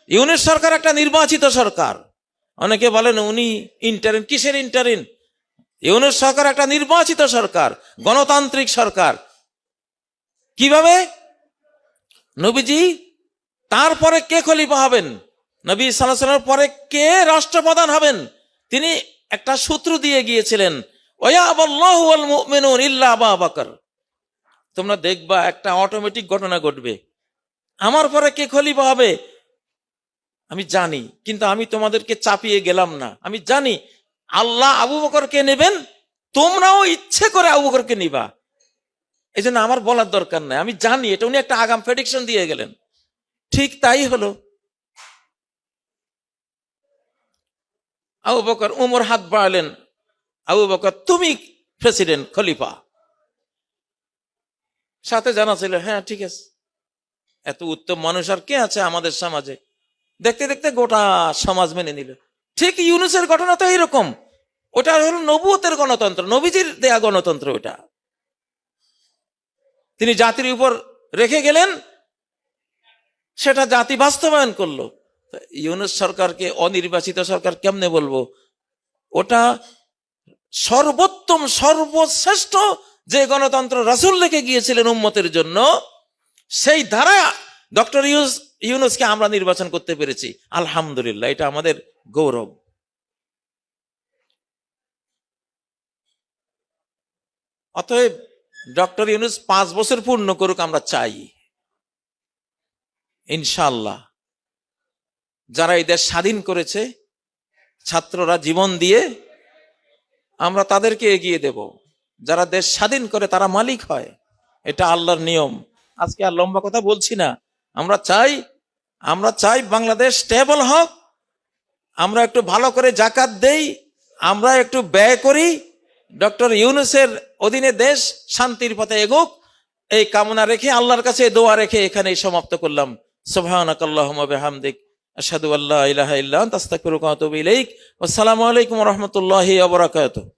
ইউনূস সরকার একটা নির্বাচিত সরকার। অনেকে বলেন উনি ইন্টারিন। কিসের ইন্টারিন? ইউনূস সরকার একটা নির্বাচিত সরকার, গণতান্ত্রিক সরকার। কিভাবে? নবীজি তারপরে কে খলিফা হবেন, নবী সাল্লাল্লাহু আলাইহি ওয়াসাল্লামের পরে কে রাষ্ট্রপ্রধান হবেন, তিনি একটা সূত্র দিয়ে গিয়েছিলেন, ওয়ায়াবাল্লাহু ওয়াল মুমিনুন ইল্লা আবু বকর। তোমরা দেখবা একটা অটোমেটিক ঘটনা ঘটবে। আমার পরে কে খলিফা হবে আমি জানি, কিন্তু আমি তোমাদেরকে চাপিয়ে গেলাম না। আমি জানি আল্লাহ আবু বকরকে নেবেন, তোমরাও ইচ্ছে করে আবু বকরকে নিবা। এই জন্য আমার বলার দরকার নাই, আমি জানি এটা। উনি একটা আগাম প্রেডিকশন দিয়ে গেলেন, ঠিক তাই হলো। আবু বকর, উমর হাত বাড়ালেন, আবু বকর তুমি প্রেসিডেন্ট, খলিফা। সাথে জানা ছিল, হ্যাঁ ঠিক আছে। এত উত্তম মানুষ আর কে আছে আমাদের সমাজে? দেখতে দেখতে গোটা সমাজ মেনে নিল। ঠিক ইউনূসের ঘটনা তো এইরকম। ওটা হলো নবুয়তের গণতন্ত্র, নবীজির দেয়া গণতন্ত্র। ওটা তিনি জাতির উপর রেখে গেলেন, সেটা জাতি বাস্তবায়ন করলো। ইউনূস সরকারকে অনির্বাচিত সরকার কেমনে বলবো? ওটা সর্বোত্তম, সর্বশ্রেষ্ঠ যে গণতন্ত্র রাসূল রেখে গিয়েছিলেন উম্মতের জন্য, সেই ধারা ডক্টর ইউনূসকে আমরা নির্বাচন করতে পেরেছি। আলহামদুলিল্লাহ, এটা আমাদের গৌরব। অতএব ডক্টর ইউনূস 5 বছর পূর্ণ করুক, আমরা চাই ইনশাআল্লাহ। যারা এই দেশ স্বাধীন করেছে, ছাত্ররা জীবন দিয়ে, আমরা তাদেরকে এগিয়ে দেব। যারা দেশ স্বাধীন করে তারা মালিক হয়, এটা আল্লাহর নিয়ম। আজকে আর লম্বা কথা বলছি না। আমরা চাই বাংলাদেশ স্টেবল হোক, আমরা একটু ভালো করে যাকাত দেই, আমরা একটু ব্যয় করি, ডক্টর ইউনূসের অধীনে দেশ শান্তির পথে এগোক, এই কামনা রেখে, আল্লাহর কাছে দোয়া রেখে এখানেই সমাপ্ত করলাম। সুবহানাকাল্লাহুম্মা বিহামদিক, আশহাদু আল্লা ইলাহা ইল্লা আনতা, আস্তাগফিরুকা ওয়া আতুবু ইলাইক। আসসালামু আলাইকুম ওয়া রাহমাতুল্লাহি ওয়া বারাকাতুহু।